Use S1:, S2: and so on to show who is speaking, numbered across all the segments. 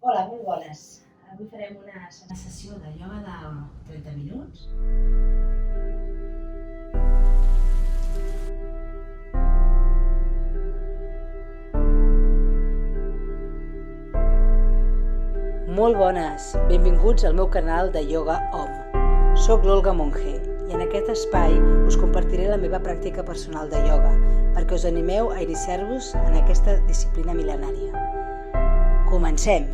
S1: Hola, molt bones. Avui farem una sessió de ioga de 30 minuts.
S2: Molt bones! Benvinguts al meu canal de Yoga Om. Soc l'Olga Monge i en aquest espai us compartiré la meva pràctica personal de ioga perquè us animeu a iniciar-vos en aquesta disciplina mil·lenària. Comencem!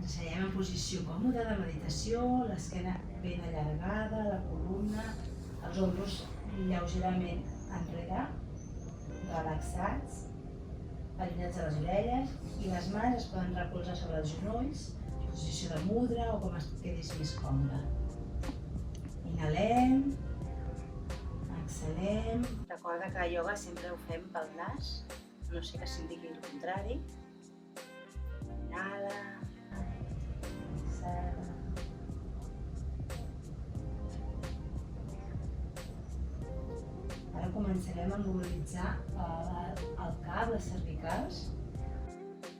S1: Ens seiem en posició còmoda de meditació, l'esquena ben allargada, la columna, els ombros lleugerament enrere, relaxats, alineats a les orelles, i les mans es poden recolzar sobre els genolls, posició de mudra o com es quedis més còmode. Inhalem, exhalem. Recorda que a ioga sempre ho fem pel nas, no sé que s'indiqui el contrari. Inhala, exhala. Ara començarem a mobilitzar el cap, les cervicals.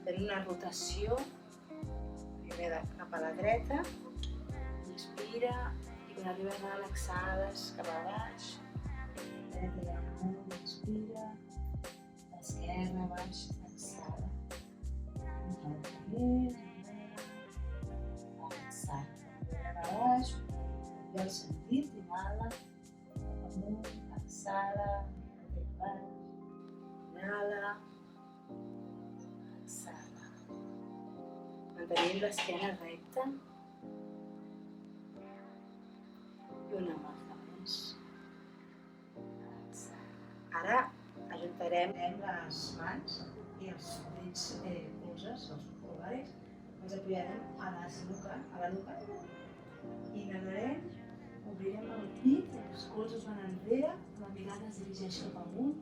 S1: Fem una rotació, primer cap a la dreta, inspira, i quan arribes a l'exhales cap a baix, dreta i amunt, inspira, esquerra, baix, exhala. Exhala, a baix, i el sentit, inhala, amunt, exhala, inhala, exhala. Mantenim l'esquena recta i una volta més. Ara ajuntarem les mans i els dits polzes, els pulgares, ens apoyarem a la nuca, inhalarem, obrirem el pit, els colzes van enrere, la mirada es dirigeix cap amunt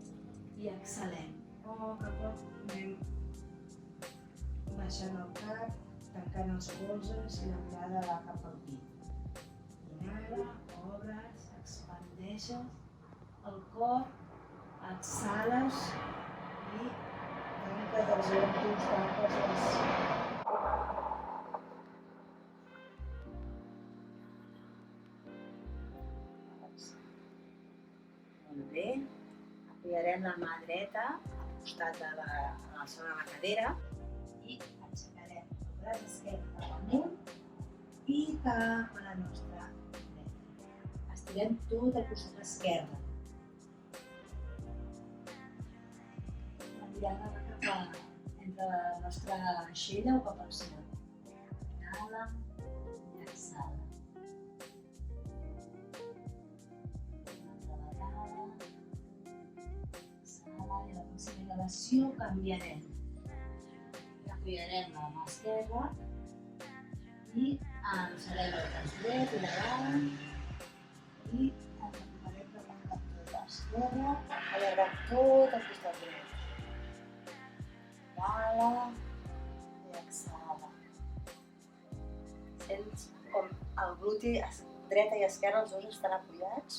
S1: i exhalem. A poc a poc anem baixant el cap, tancant els colzes i la mirada va cap al pit. Inhala, obres, expandeixes el cor, exhales i tanques els llums, tanques les... Molt bé, apoyarem la mà dreta al costat de l'alçada de la cadera i aixecarem el braç esquerre cap amunt i cap a la nostra dreta. Estirem tot el costat esquerre. La mirada va cap entre la nostra aixella o cap al cel. Inhala i exhala. I a la pròxima inhalació canviarem. Apoyarem la mà esquerra i alçarem el braç dret i davant i ens recuperem davant cap tot l'esquerra, allargant tot el costat dret. Inhala i exhala. Sents com el gluti dreta i esquerra, els dos estan apoyats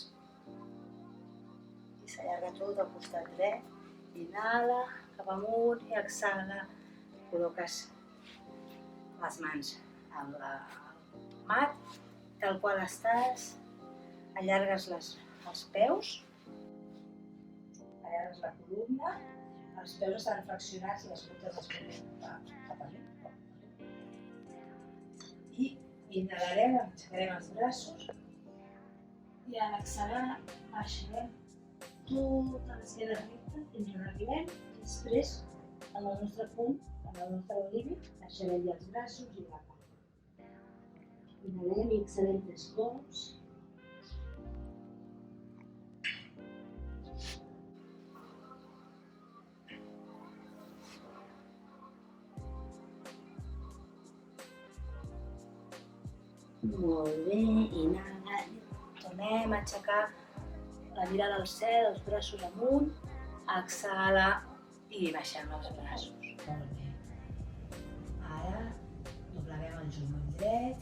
S1: i s'allarga tot el costat dret. Inhala cap amunt i exhala. Col·loques les mans al mat, tal qual estàs, allargues els peus, allargues la columna, els peus estan flexionats i les puntes es poden cap amunt. I inhalarem, aixecarem els braços i a l'exhalar baixarem tota l'esquena recta fins on arribem i després en el nostre punt, en el nostre límit, baixarem els braços i la cama. Inhalem i exhalem 3 cops. Molt bé, inhala, tornem a aixecar la mirada al cel, els braços amunt, exhala i baixem els braços. Molt bé. Ara dobleguem el genoll dret,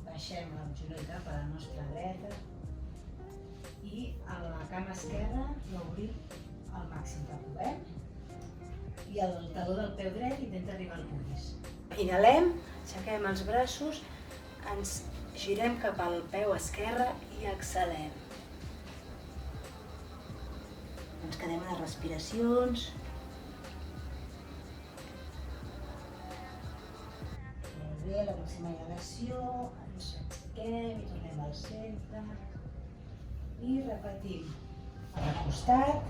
S1: baixem el genoll cap a la nostra dreta i a la cama esquerra l'obrim al màxim que puguem
S2: i el taló del peu dret intenta arribar al pubis. Inhalem, aixequem els braços, ens girem cap al peu esquerre i exhalem. Ens quedem a les respiracions. Molt bé, la pròxima inhalació, ens aixequem i tornem al centre. I repetim. Al costat,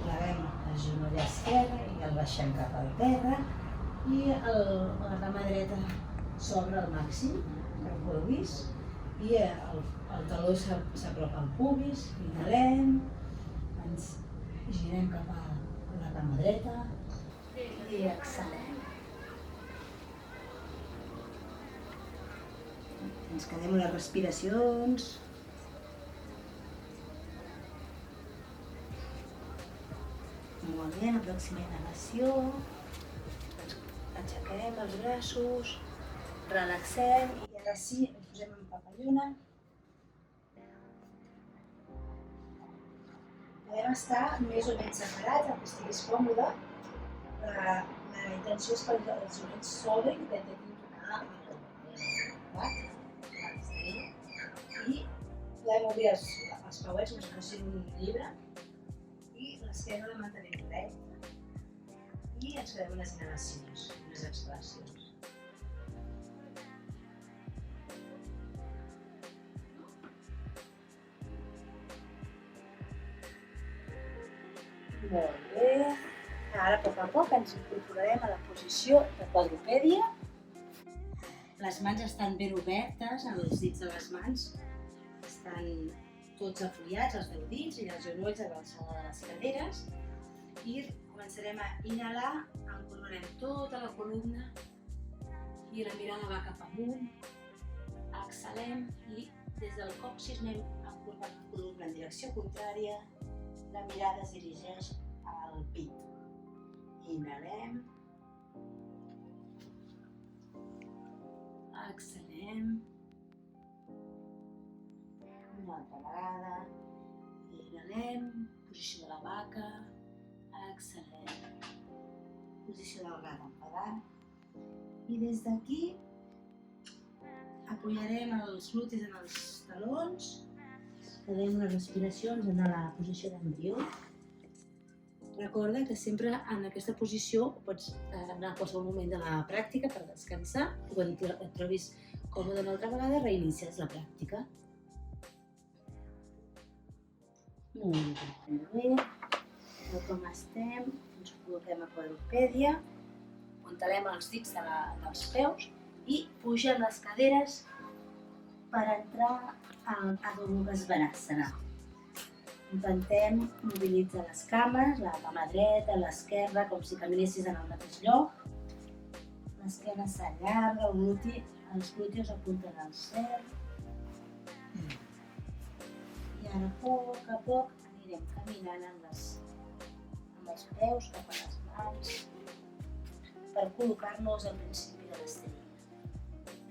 S2: pleguem el genoll esquerre i el baixem cap al terra. I la cama dreta s'obre al màxim, que vulguis. I el taló s'apropa al pubis, inhalem, ens girem cap a la cama dreta i exhalem. Ens quedem a les respiracions. Molt bé, la pròxima inhalació. Aixequem els braços, relaxem i ara sí, ens posem en papallona. Podem estar més o menys separats, el que estiguis còmode. La intenció és que els genolls s'obrin i intentin tornar i podem obrir els pauets com si fossin un llibre i l'esquena la mantenim recta i ens quedem unes inhalacions, unes exhalacions. Molt bé. Ara, a poc ens incorporarem a la posició de quadrupèdia. Les mans estan ben obertes, els dits de les mans estan tots afollats, els 10 dits i els genolls a l'alçada de les caderes. I començarem a inhalar, encolorem tota la columna i la mirada va cap amunt. Exhalem i des del còccix anem encorpant la columna en direcció contrària. La mirada es dirigeix al pit. Inhalem. Exhalem. Una altra vegada. Inhalem. Posició de la vaca. Exhalem. Posició del gat enfadant. I des d'aquí apoyarem els glutis en els talons. Quedem unes respiracions en la posició d'embrió. Recorda que sempre en aquesta posició pots anar a qualsevol moment de la pràctica per descansar i quan et trobis còmode una altra vegada reinicies la pràctica. Molt bé. Tal com estem, ens col·loquem a quadrupèdia, apuntalem els dits dels peus i pugem les caderes per entrar a Adho Svanasana. Intentem mobilitzar les cames, la cama dreta, l'esquerra, com si caminessis en el mateix lloc. L'esquena s'allarga, els glúteos apunten al cel. I ara, a poc, anirem caminant amb els peus cap a les mans per col·locar-nos al principi de l'estrella.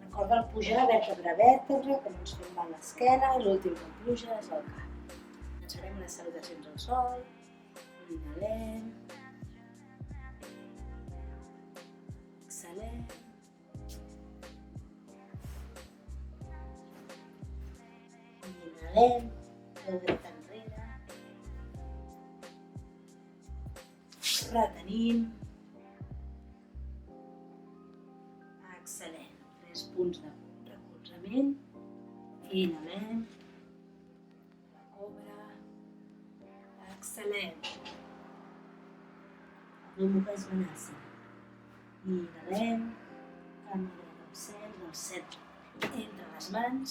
S2: Recorda pujar vèrtebra a vèrtebra, que no ens fem mal l'esquena, i l'últim que puja és el cap. Ens farem unes salutacions al sol, inhalem, exhalem, inhalem, peu dret enrere, retenim, exhalem, 3 punts de recolzament, inhalem, exhalem. Adho Svanasana. Inhalem, cama dreta al centre, el centre entre les mans.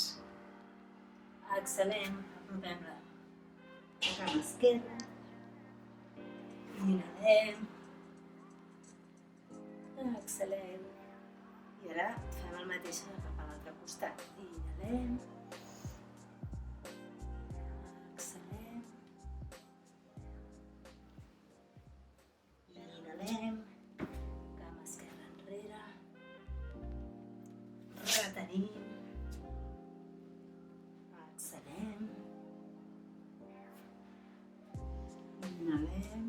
S2: Exhalem, apropem la cama esquerra. Inhalem. Exhalem. I ara fem el mateix cap a l'altre costat. Inhalem. Cama esquerra enrere, retenim, exhalem, inhalem,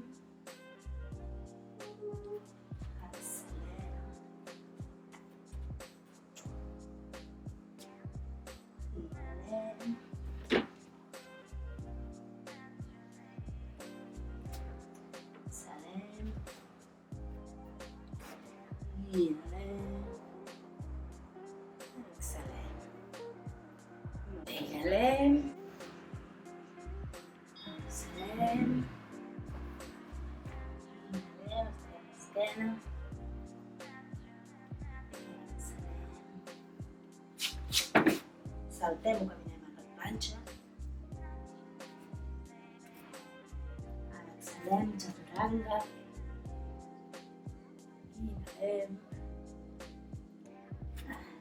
S2: Inhalem. Exhalem. Inhalem. Exhalem. Inhalem, estirem l'esquena. Exhalem. Saltem o caminem en la planxa. Exhalem, chaturanga. Inhalem.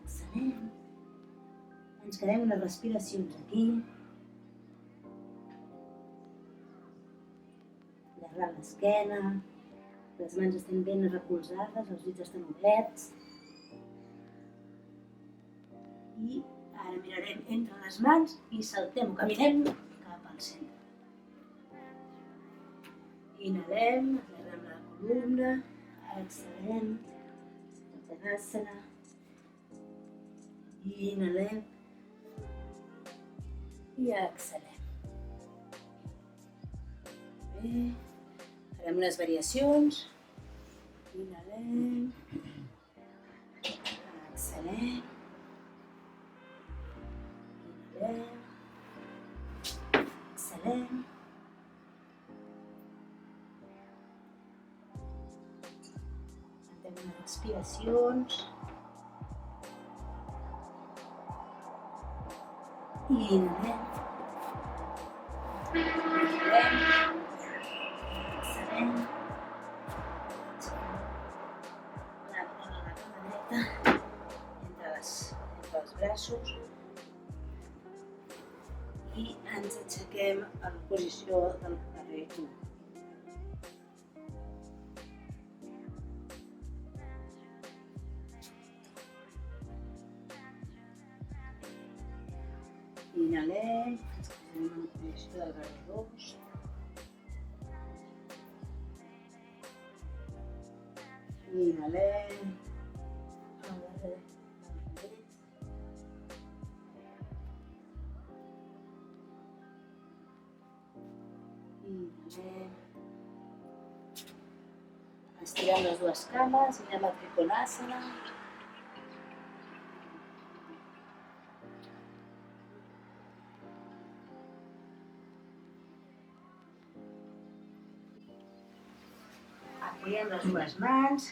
S2: Exhalem. Ens quedem unes respiracions aquí. Allargant l'esquena. Les mans estan ben recolzades, els dits estan oberts. I ara mirarem entre les mans i saltem o caminem cap al centre. Inhalem, allarguem la columna, exhalem, Uttanasana. Inhalem i exhalem. Bé, farem unes variacions. Inhalem, exhalem. Inhalem, exhalem. Fem unes respiracions. I inhalem. Exhalem. Exhalem. Agafem la cama dreta entre els braços. I ens aixequem a la posició del carrer 1. Inhalem, ens quedem en la posició del carrer 2. Inhalem, al darrere del dret. Inhalem. Estirem les dues cames i anem a Trikonasana. Apoyem les dues mans.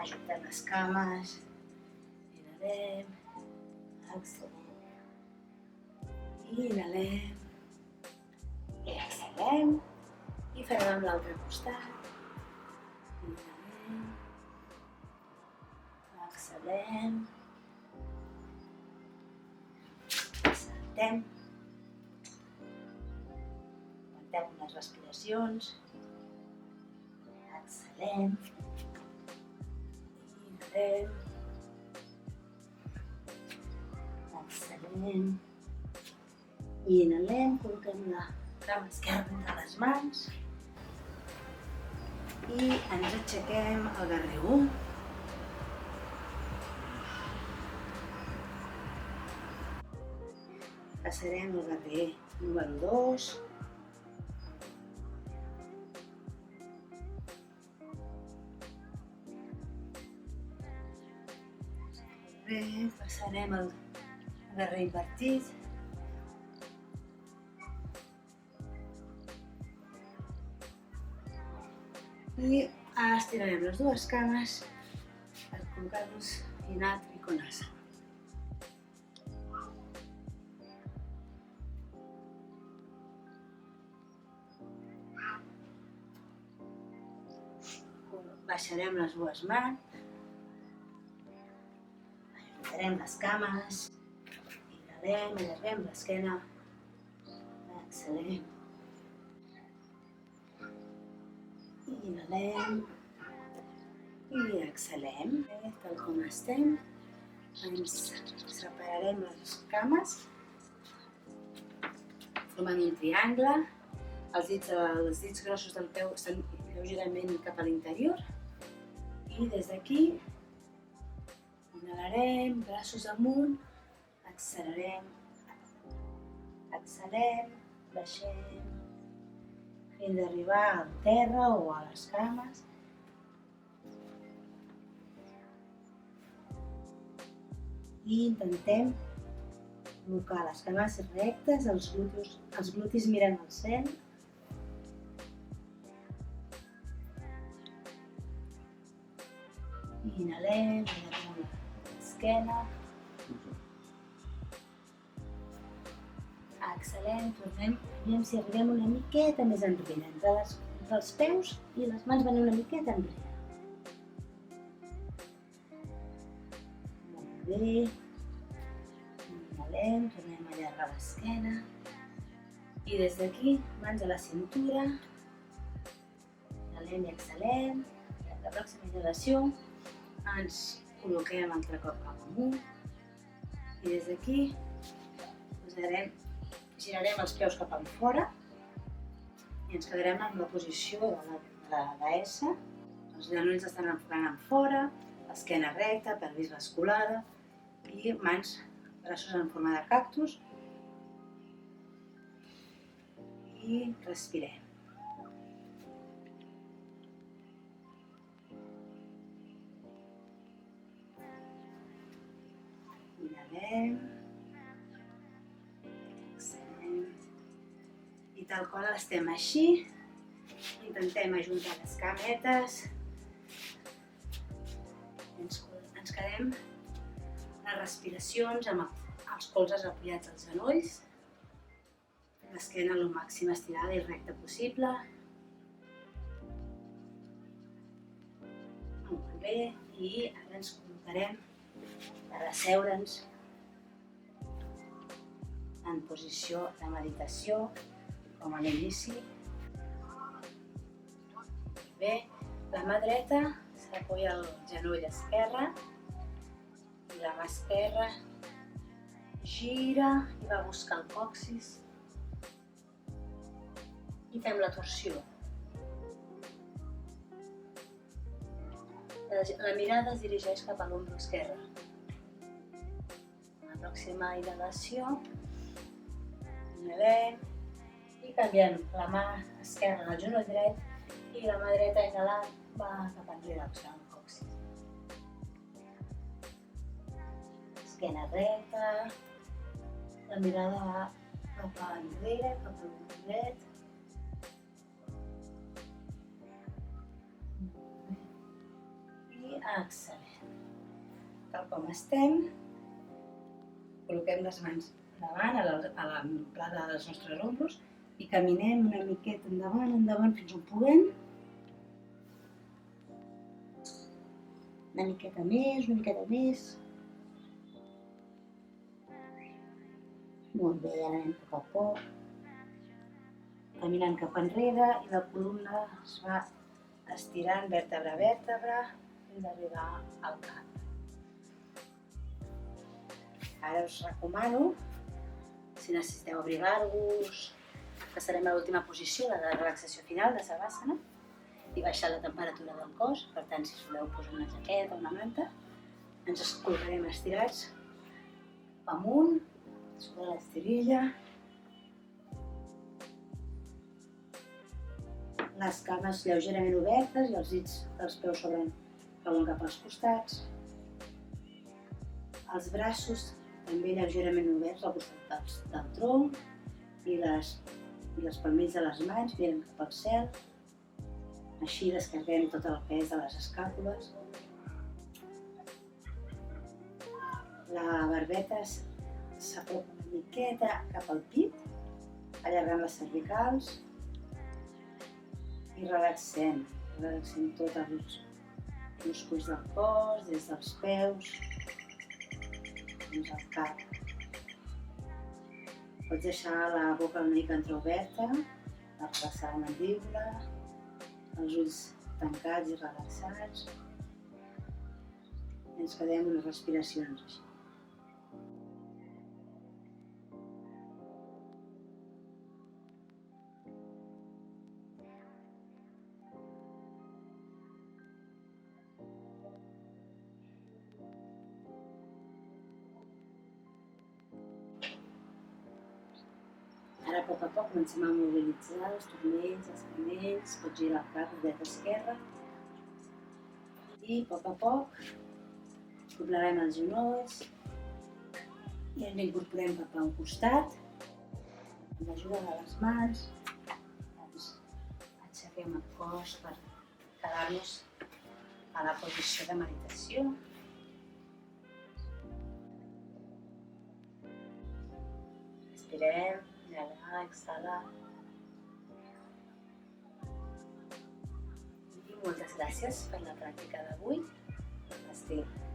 S2: Ajuntem les cames. Inhalem. Exhalem. Inhalem. Exhalem. I farem amb l'altre costat. Inhalem. Exhalem. Saltem. Aguantem unes respiracions. Exhalem. Inhalem. Exhalem. I inhalem, col·loquem la cama esquerra entre les mans. I ens aixequem al darrer 1. Passarem al darrer número 2. Bé, passarem al darrer invertit. I estirarem les dues cames per col·locar-nos en a Trikonasana. Baixarem les dues mans, ajuntarem les cames, inhalem, allarguem l'esquena, exhalem. Inhalem i exhalem. Tal com estem, ens separarem les cames formant un triangle. Els dits grossos del peu estan lleugerament cap a l'interior. I des d'aquí inhalarem, braços amunt, exhalarem, baixem, fins d'arribar al terra o a les cames.
S1: i intentem col·locar les cames rectes, els glutis miren al cel. I inhalem, allarguem l'esquena. Exhalem, tornem, anem si arribem una miqueta més enrere, entre els peus i les mans van una miqueta enrere. Molt bé. Inhalem, tornem a allargar l'esquena. I des d'aquí, mans a la cintura. Inhalem i exhalem. I amb la pròxima inhalació ens col·loquem altre cop cap amunt. I des d'aquí girarem els peus cap enfora i ens quedarem en la posició de la S. Els genolls estan enfocant enfora, l'esquena recta, pelvis basculada i mans, braços en forma de cactus. I respirem. Inhalem. I tal qual estem així, intentem ajuntar les cametes, ens quedem les respiracions amb els colzes apoyats als genolls, l'esquena el màxim estirada i recta possible. Molt bé, i ara ens col·locarem per asseure'ns en posició de meditació, com a l'inici. Bé, la mà dreta s'apoya al genoll esquerre i la mà esquerra gira i va a buscar el còccix i fem la torsió. La mirada es dirigeix cap a l'ombro esquerre. La pròxima inhalació, inhalem i canviem la mà esquerra al genoll dret i la mà dreta inhalant va cap enrere buscant el còccix. Esquena recta, la mirada va cap enrere, cap a l'ombro dret. I exhalem. Tal com estem, col·loquem les mans davant a l'amplada dels nostres ombros i caminem una miqueta endavant fins on puguem. Una miqueta més. Molt bé, ara anem a poc. Caminant cap enrere i la columna es va estirant vèrtebra a vèrtebra fins a arribar al cap. Ara us recomano, si necessiteu abrigar-vos, passarem a l'última posició, la de relaxació final de Savasana, i baixar la temperatura del cos. Per tant, si us voleu posar una jaqueta o una manta, ens col·locarem estirats amunt, sobre l'estirilla. Les cames lleugerament obertes i els dits dels peus cauen cap als costats. Els braços també lleugerament oberts al costat del tronc i les palmells de les mans miren cap al cel. Així descarreguem tot el pes de les escàpules. La barbeta s'apropa una miqueta cap al pit, allargant les cervicals i relaxem tots els músculs del cos, des dels peus fins al cap. Pots deixar la boca una mica entreoberta per relaxar la mandíbula, els ulls tancats i relaxats. I ens quedem unes respiracions així. Ara, a poc, comencem a mobilitzar els turmells, els canells, pots girar el cap dreta-esquerra i, a poc, doblarem els genolls I ens incorporem cap a un costat, amb l'ajuda de les mans. Doncs aixequem el cos per quedar-nos a la posició de meditació. Respirem, inhalar, exhalar. I moltes gràcies per la pràctica d'avui. Estic